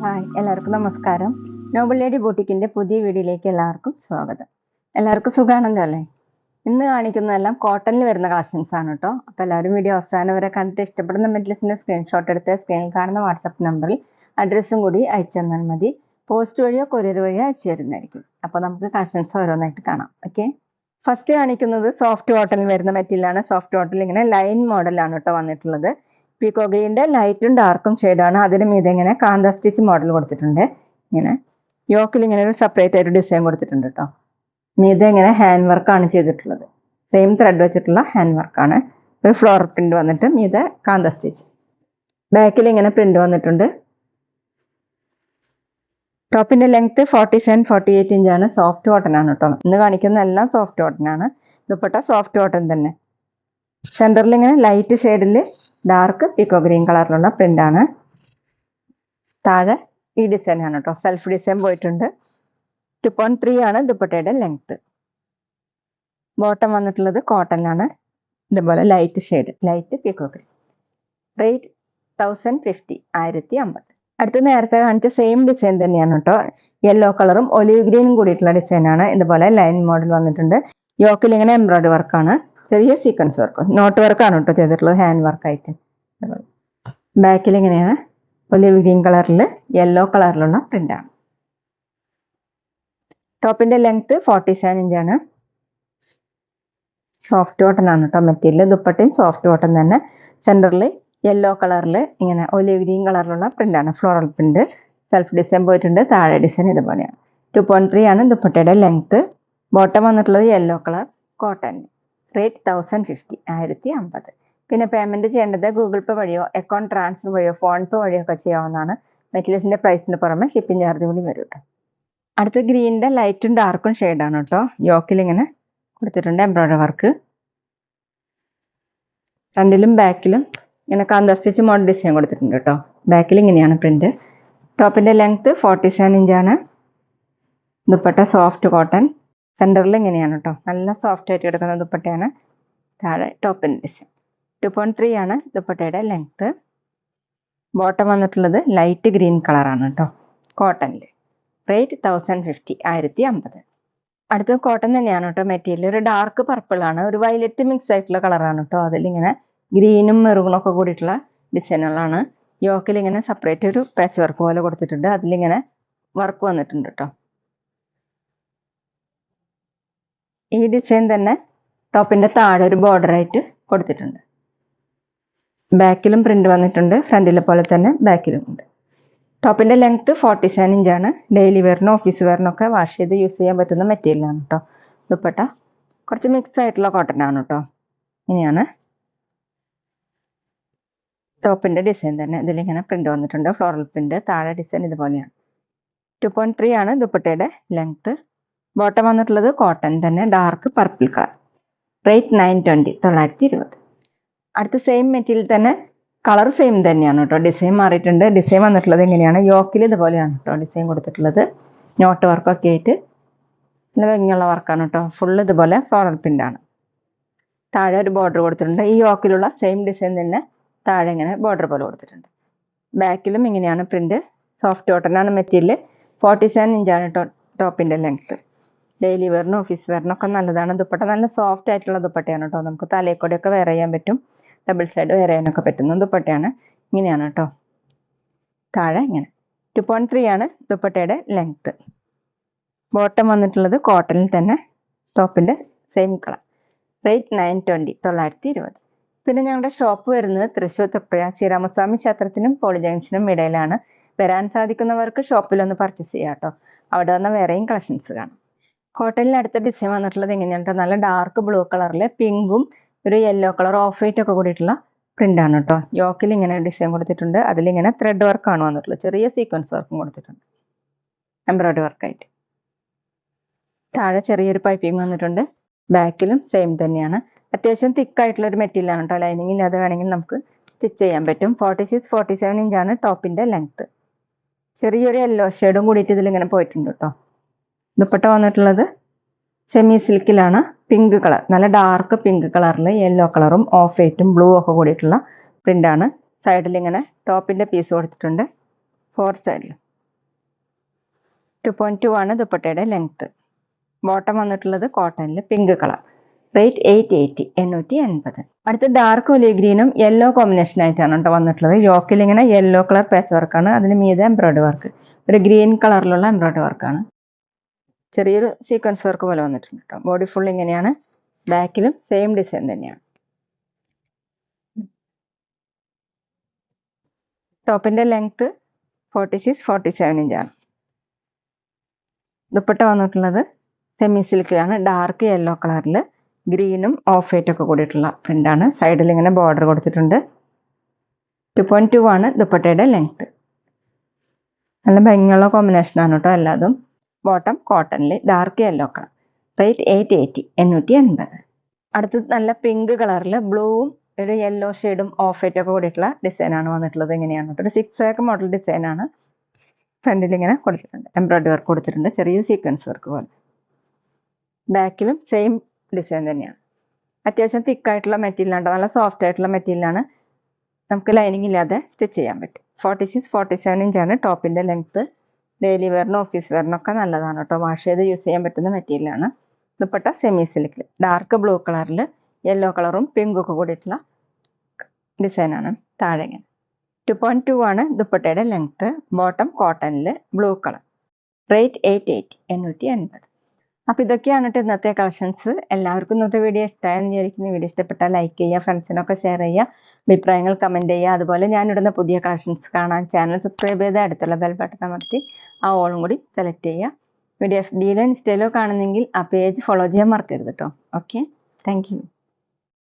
Hi, എല്ലാവർക്കും നമസ്കാരം. Noble lady ബൂട്ടിക്കിന്റെ പുതിയ വീഡിയോയിലേക്ക് എല്ലാവർക്കും സ്വാഗതം. എല്ലാവർക്കും സുഖാണല്ലോ അല്ലേ? ഇന്ന് കാണിക്കുന്നതെല്ലാം കോട്ടണിൽ വരുന്ന കളക്ഷൻസ് ആണ് കേട്ടോ. അപ്പോൾ എല്ലാവരും വീഡിയോ അവസാനം വരെ കണ്ടിട്ട് ഇഷ്ടപ്പെടുന്ന മെറ്റീരിയൽസിന്റെ സ്ക്രീൻഷോട്ട് എടുത്ത് സ്ക്രീനിൽ കാണുന്ന വാട്സപ്പ് നമ്പറിൽ അഡ്രസ്സും കൂടി അയച്ചു തന്നാൽ മതി. പോസ്റ്റ് വഴിയോ കൊറിയർ വഴിയോ അയച്ചു തരുന്നതായിരിക്കും. അപ്പോൾ നമുക്ക് കളക്ഷൻസ് ഓരോന്നായിട്ട് കാണാം. ഓക്കെ, ഫസ്റ്റ് കാണിക്കുന്നത് സോഫ്റ്റ് കോട്ടണിൽ വരുന്ന മെറ്റീരിയലാണ്. സോഫ്റ്റ് കോട്ടണിൽ ഇങ്ങനെ ലൈൻ മോഡലാണ് കേട്ടോ വന്നിട്ടുള്ളത്. പീക്കോ ഗ്രീൻ്റെ ലൈറ്റും ഡാർക്കും ഷെയ്ഡാണ്. അതിന് മീതെ ഇങ്ങനെ കാന്ത സ്റ്റിച്ച് മോഡൽ കൊടുത്തിട്ടുണ്ട്. ഇങ്ങനെ യോക്കിൽ ഇങ്ങനെ ഒരു സെപ്പറേറ്റ് ആയിട്ട് ഡിസൈൻ കൊടുത്തിട്ടുണ്ട് കേട്ടോ. മീതെ ഇങ്ങനെ ഹാൻഡ് വർക്കാണ് ചെയ്തിട്ടുള്ളത്. സെയിം ത്രെഡ് വെച്ചിട്ടുള്ള ഹാൻഡ് വർക്കാണ്. ഒരു ഫ്ലോർ പ്രിന്റ് വന്നിട്ട് മീതെ കാന്ത സ്റ്റിച്ച്. ബാക്കിൽ ഇങ്ങനെ പ്രിന്റ് വന്നിട്ടുണ്ട്. ടോപ്പിന്റെ ലെങ്ത് 47-48 ഇഞ്ചാണ്. സോഫ്റ്റ് കോട്ടൺ ആണ് കേട്ടോ. ഇന്ന് കാണിക്കുന്ന എല്ലാം സോഫ്റ്റ് കോട്ടൺ ആണ്. ദുപ്പട്ട സോഫ്റ്റ് കോട്ടൺ തന്നെ. സെന്ററിൽ ഇങ്ങനെ ലൈറ്റ് ഷെയ്ഡിൽ ഡാർക്ക് പീക്കോ ഗ്രീൻ കളറിലുള്ള പ്രിന്റ് ആണ്. താഴെ ഈ ഡിസൈൻ ആണ് കേട്ടോ. സെൽഫ് ഡിസൈൻ പോയിട്ടുണ്ട്. 2.3 ആണ് ദുപ്പട്ടയുടെ ലെങ്ത്. ബോട്ടം വന്നിട്ടുള്ളത് കോട്ടണിലാണ്. ഇതുപോലെ light shade, light പീക്കോ green. Rate 1050, 1050. അടുത്ത് നേരത്തെ കാണിച്ച സെയിം ഡിസൈൻ തന്നെയാണ് കേട്ടോ. യെല്ലോ കളറും ഒലിവ് ഗ്രീനും കൂടിയിട്ടുള്ള ഡിസൈനാണ്. ഇതുപോലെ ലൈൻ മോഡൽ വന്നിട്ടുണ്ട്. യോക്കിൽ ഇങ്ങനെ എംബ്രോയിഡറി വർക്കാണ്, ചെറിയ സീക്വൻസ് വർക്ക്, നോട്ട് വർക്കാണ് കേട്ടോ ചെയ്തിട്ടുള്ളത്, ഹാൻഡ് വർക്കായിട്ട്. ബാക്കിൽ ഇങ്ങനെയാണ് ഒലിവ് ഗ്രീൻ കളറിൽ യെല്ലോ കളറിലുള്ള പ്രിന്റാണ്. ടോപ്പിന്റെ ലെങ്ത് 47 ഇഞ്ചാണ്. സോഫ്റ്റ് കോട്ടൺ ആണ് കേട്ടോ മെറ്റീരിയൽ. ദുപ്പട്ടയും സോഫ്റ്റ് കോട്ടൺ തന്നെ. സെന്ററിൽ യെല്ലോ കളറിൽ ഇങ്ങനെ ഒലിവ് ഗ്രീൻ കളറിലുള്ള പ്രിന്റാണ്, ഫ്ലോറൽ പ്രിന്റ്. സെൽഫ് ഡിസൈൻ പോയിട്ടുണ്ട്. താഴെ ഡിസൈൻ ഇതുപോലെയാണ്. 2.3 ആണ് ദുപ്പട്ടയുടെ ലെങ്ത്. ബോട്ടം വന്നിട്ടുള്ളത് യെല്ലോ കളർ കോട്ടൺ. റേറ്റ് 1050, 1050. പിന്നെ പേയ്മെന്റ് ചെയ്യേണ്ടത് ഗൂഗിൾ പേ വഴിയോ അക്കൗണ്ട് ട്രാൻസ്ഫർ വഴിയോ ഫോൺ പേ വഴിയോ ഒക്കെ ചെയ്യാവുന്നതാണ്. മെറ്റീരിയൽസിന്റെ പ്രൈസിന് പുറമെ ഷിപ്പിംഗ് ചാർജ് കൂടി വരും കേട്ടോ. അടുത്ത ഗ്രീനിന്റെ ലൈറ്റും ഡാർക്കും ഷെയ്ഡാണ് കേട്ടോ. യോക്കിൽ ഇങ്ങനെ കൊടുത്തിട്ടുണ്ട് എംബ്രോയിഡറി വർക്ക്. ഫ്രണ്ടിലും ബാക്കിലും ഇങ്ങനെ കാന്ത സ്റ്റിച്ച് മോഡൽ ഡിസൈൻ കൊടുത്തിട്ടുണ്ട് കേട്ടോ. ബാക്കിൽ ഇങ്ങനെയാണ് പ്രിന്റ്. ടോപ്പിന്റെ ലെങ്ത് 47 ഇഞ്ചാണ്. Dupatta soft cotton. സെന്ററിൽ ഇങ്ങനെയാണ് കേട്ടോ. നല്ല സോഫ്റ്റ് ആയിട്ട് കിടക്കുന്ന ദുപ്പട്ടയാണ്. താഴെ ടോപ്പിന്റെ ഡിസൈൻ. 2.3 ആണ് ദുപ്പട്ടയുടെ ലെങ്ത്. ബോട്ടം വന്നിട്ടുള്ളത് ലൈറ്റ് ഗ്രീൻ കളറാണ് കേട്ടോ, കോട്ടണിൽ. റേറ്റ് 1050, 1050. അടുത്തത് കോട്ടൺ തന്നെയാണ് കേട്ടോ മെറ്റീരിയൽ. ഒരു ഡാർക്ക് പർപ്പിൾ ആണ്, ഒരു വയലറ്റ് മിക്സ് ആയിട്ടുള്ള കളറാണ് കേട്ടോ. അതിലിങ്ങനെ ഗ്രീനും മെറൂണും ഒക്കെ കൂടിയിട്ടുള്ള ഡിസൈനുകളാണ്. യോക്കിൽ ഇങ്ങനെ സെപ്പറേറ്റ് ഒരു പാച്ച് വർക്ക് പോലെ കൊടുത്തിട്ടുണ്ട്. അതിലിങ്ങനെ വർക്ക് വന്നിട്ടുണ്ട് കേട്ടോ. ഈ ഡിസൈൻ തന്നെ ടോപ്പിന്റെ താഴെ ഒരു ബോർഡർ ആയിട്ട് കൊടുത്തിട്ടുണ്ട്. ബാക്കിലും പ്രിന്റ് വന്നിട്ടുണ്ട്. ഫ്രണ്ടിലെ പോലെ തന്നെ ബാക്കിലും ഉണ്ട്. ടോപ്പിന്റെ ലെങ്ത് 47 ഇഞ്ചാണ്. ഡെയിലി വെയറിനും ഓഫീസ് വെയറിനൊക്കെ വാഷ് ചെയ്ത് യൂസ് ചെയ്യാൻ പറ്റുന്ന മെറ്റീരിയലാണ് കേട്ടോ. ദുപ്പട്ട കുറച്ച് മിക്സ് ആയിട്ടുള്ള കോട്ടൺ ആണ് കേട്ടോ. ഇങ്ങനെയാണ് ടോപ്പിന്റെ ഡിസൈൻ തന്നെ. ഇതിലിങ്ങനെ പ്രിന്റ് വന്നിട്ടുണ്ട്, ഫ്ലോറൽ പ്രിന്റ്. താഴെ ഡിസൈൻ ഇതുപോലെയാണ്. 2.3 ആണ് ദുപ്പട്ടയുടെ ലെങ്ത്. ബോട്ടം വന്നിട്ടുള്ളത് കോട്ടൺ തന്നെ, ഡാർക്ക് പർപ്പിൾ കളർ. റേറ്റ് 920, 920. അടുത്ത സെയിം മെറ്റീരിയൽ തന്നെ, കളർ സെയിം തന്നെയാണ് കേട്ടോ. ഡിസൈൻ മാറിയിട്ടുണ്ട്. ഡിസൈൻ വന്നിട്ടുള്ളത് എങ്ങനെയാണ്, യോക്കിൽ ഇതുപോലെയാണ് കേട്ടോ ഡിസൈൻ കൊടുത്തിട്ടുള്ളത്. നോട്ട് വർക്കൊക്കെ ആയിട്ട് നല്ല ഭംഗിയുള്ള വർക്കാണ് കേട്ടോ. ഫുള്ള് ഇതുപോലെ ഫ്ലോറൽ പ്രിന്റ് ആണ്. താഴെ ഒരു ബോർഡർ കൊടുത്തിട്ടുണ്ട്. ഈ യോക്കിലുള്ള സെയിം ഡിസൈൻ തന്നെ താഴെ ഇങ്ങനെ ബോർഡർ പോലെ കൊടുത്തിട്ടുണ്ട്. ബാക്കിലും ഇങ്ങനെയാണ് പ്രിന്റ്. സോഫ്റ്റ് കോട്ടൺ ആണ് മെറ്റീരിയൽ. 47 ഇഞ്ചാണ് ടോപ്പിന്റെ ലെങ്ത്. ഡെയിലി വെയറിനും ഓഫീസ് വെയറിനൊക്കെ നല്ലതാണ്. ദുപ്പട്ട നല്ല സോഫ്റ്റ് ആയിട്ടുള്ള ദുപ്പട്ടയാണ് കേട്ടോ. നമുക്ക് തലയെക്കൂടെയൊക്കെ വെയർ ചെയ്യാൻ പറ്റും. ഡബിൾ സൈഡ് വെയർ ചെയ്യാനൊക്കെ പറ്റുന്ന ദുപ്പട്ടയാണ്. ഇങ്ങനെയാണ് കേട്ടോ. താഴെ ഇങ്ങനെ 2.3 ആണ് ദുപ്പട്ടയുടെ ലെങ്ത്. ബോട്ടം വന്നിട്ടുള്ളത് കോട്ടണിൽ തന്നെ, ടോപ്പിന്റെ സെയിം കളർ. റേറ്റ് 920, 920. പിന്നെ ഞങ്ങളുടെ ഷോപ്പ് വരുന്നത് തൃശ്ശൂർ തൃപ്രയ ശ്രീരാമസ്വാമി ക്ഷേത്രത്തിനും പോളി ജംഗ്ഷനും ഇടയിലാണ്. വരാൻ സാധിക്കുന്നവർക്ക് ഷോപ്പിലൊന്ന് പർച്ചേസ് ചെയ്യാം കേട്ടോ. അവിടെ വന്ന വേറെയും കളക്ഷൻസ് കാണാം. കോട്ടണിൽ അടുത്ത ഡിസൈൻ വന്നിട്ടുള്ളത് എങ്ങനെയാണ് കേട്ടോ. നല്ല ഡാർക്ക് ബ്ലൂ കളറിൽ പിങ്കും ഒരു യെല്ലോ കളർ ഓഫ് വൈറ്റ് ഒക്കെ കൂടിയിട്ടുള്ള പ്രിന്റ് ആണ് കേട്ടോ. യോക്കിൽ ഇങ്ങനെ ഡിസൈൻ കൊടുത്തിട്ടുണ്ട്. അതിലിങ്ങനെ ത്രെഡ് വർക്കാണ് വന്നിട്ടുള്ളത്. ചെറിയ സീക്വൻസ് വർക്കും കൊടുത്തിട്ടുണ്ട്, എംബ്രോയിഡറി വർക്കായിട്ട്. താഴെ ചെറിയൊരു പൈപ്പിംഗ് വന്നിട്ടുണ്ട്. ബാക്കിലും സെയിം തന്നെയാണ്. അത്യാവശ്യം തിക്കായിട്ടുള്ള ഒരു മെറ്റീരിയൽ ആണ് കേട്ടോ. ലൈനിങ് ഇല്ലാതെ വേണമെങ്കിൽ നമുക്ക് സ്റ്റിച്ച് ചെയ്യാൻ പറ്റും. 46-47 ഇഞ്ചാണ് ടോപ്പിന്റെ ലെങ്ത്. ചെറിയൊരു യെല്ലോ ഷെയ്ഡും കൂടിയിട്ട് ഇതിലിങ്ങനെ പോയിട്ടുണ്ട് കേട്ടോ. ദുപ്പട്ട വന്നിട്ടുള്ളത് സെമി സിൽക്കിലാണ്. പിങ്ക് കളർ, നല്ല ഡാർക്ക് പിങ്ക് കളറിൽ യെല്ലോ കളറും ഓഫ് വൈറ്റും ബ്ലൂ ഒക്കെ കൂടിയിട്ടുള്ള പ്രിൻ്റാണ്. സൈഡിൽ ഇങ്ങനെ ടോപ്പിൻ്റെ പീസ് കൊടുത്തിട്ടുണ്ട്, 4 സൈഡിൽ. 2.2 ആണ് ദുപ്പട്ടയുടെ ലെങ്ത്ത്. ബോട്ടം വന്നിട്ടുള്ളത് കോട്ടണിൽ പിങ്ക് കളർ. റേറ്റ് 880, 880. അടുത്ത് ഡാർക്ക് ഒലിവ് ഗ്രീനും യെല്ലോ കോമ്പിനേഷൻ ആയിട്ടാണ് കേട്ടോ വന്നിട്ടുള്ളത്. യോക്കിൽ ഇങ്ങനെ യെല്ലോ കളർ പാച്ച് വർക്കാണ്, അതിന് മീതെ എംബ്രോയിഡറി വർക്ക്, ഒരു ഗ്രീൻ കളറിലുള്ള എംബ്രോയിഡറി വർക്കാണ്. ചെറിയൊരു സീക്വൻസ് വർക്ക് പോലെ വന്നിട്ടുണ്ട് കേട്ടോ. ബോഡി ഫുൾ ഇങ്ങനെയാണ്, ബാക്കിലും സെയിം ഡിസൈൻ തന്നെയാണ്. ടോപ്പിന്റെ ലെങ്ത് 46-47 ഇഞ്ചാണ്. ദുപ്പട്ട വന്നിട്ടുള്ളത് സെമി സിൽക്കിലാണ്, ഡാർക്ക് യെല്ലോ കളറിൽ ഗ്രീനും ഓഫ് വൈറ്റ് ഒക്കെ കൂടിയിട്ടുള്ള പ്രിന്റാണ്. സൈഡിൽ ഇങ്ങനെ ബോർഡർ കൊടുത്തിട്ടുണ്ട്. 2.2 ആണ് ദുപ്പട്ടയുടെ ലെങ്ത്. നല്ല ഭംഗിയുള്ള കോമ്പിനേഷനാണ് കേട്ടോ എല്ലാതും. ബോട്ടം കോട്ടണിൽ ഡാർക്ക് യെല്ലോ കളർ. റേറ്റ് 880, 880. അടുത്തത് നല്ല പിങ്ക് കളറിൽ ബ്ലൂവും ഒരു യെല്ലോ ഷെയ്ഡും ഓഫ് വൈറ്റ് ഒക്കെ കൂടിയിട്ടുള്ള ഡിസൈനാണ് വന്നിട്ടുള്ളത്. എങ്ങനെയാണ് ഒരു 6 ആക്ക് മോഡൽ ഡിസൈനാണ്. ഫ്രണ്ടിൽ ഇങ്ങനെ കൊടുത്തിട്ടുണ്ട്, എംബ്രോയിഡറി വർക്ക് കൊടുത്തിട്ടുണ്ട്, ചെറിയ സീക്വൻസ് വർക്ക് പോലെ. ബാക്കിലും സെയിം ഡിസൈൻ തന്നെയാണ്. അത്യാവശ്യം തിക്കായിട്ടുള്ള മെറ്റീരിയലാണ്, നല്ല സോഫ്റ്റ് ആയിട്ടുള്ള മെറ്റീരിയലാണ്. നമുക്ക് ലൈനിങ് ഇല്ലാതെ സ്റ്റിച്ച് ചെയ്യാൻ പറ്റും. 46-47 ഇഞ്ചാണ് ടോപ്പിന്റെ ലെങ്ത്. ഡെയിലി വെയറിനും ഓഫീസ് വെയറിനൊക്കെ നല്ലതാണ് കേട്ടോ. വാഷ് ചെയ്ത് യൂസ് ചെയ്യാൻ പറ്റുന്ന മെറ്റീരിയലാണ്. ദുപ്പട്ട സെമി സിൽക്കിൽ ഡാർക്ക് ബ്ലൂ കളറിൽ യെല്ലോ കളറും പിങ്കും ഒക്കെ കൂടിയിട്ടുള്ള ഡിസൈനാണ്. താഴെ 2.2 ആണ് ദുപ്പട്ടയുടെ ലെങ്ത്. ബോട്ടം കോട്ടണിൽ ബ്ലൂ കളർ. റേറ്റ് 880, 880. അപ്പോൾ ഇതൊക്കെയാണ് കേട്ടോ ഇന്നത്തെ കളക്ഷൻസ്. എല്ലാവർക്കും ഇന്നത്തെ വീഡിയോ ഇഷ്ടമായെന്ന് വിചാരിക്കുന്നു. വീഡിയോ ഇഷ്ടപ്പെട്ടാൽ ലൈക്ക് ചെയ്യുക, ഫ്രണ്ട്സിനൊക്കെ ഷെയർ ചെയ്യുക, അഭിപ്രായങ്ങൾ കമൻറ്റ് ചെയ്യുക. അതുപോലെ ഞാനിടുന്ന പുതിയ കളക്ഷൻസ് കാണാൻ ചാനൽ സബ്സ്ക്രൈബ് ചെയ്ത് അടുത്തുള്ള ബെൽ ബട്ടൺ അമർത്തി ആ ഓളും കൂടി സെലക്ട് ചെയ്യുക. വീഡിയോ FBയിലോ ഇൻസ്റ്റയിലോ കാണുന്നെങ്കിൽ ആ പേജ് ഫോളോ ചെയ്യാൻ മറക്കരുത് കേട്ടോ. Okay, thank you.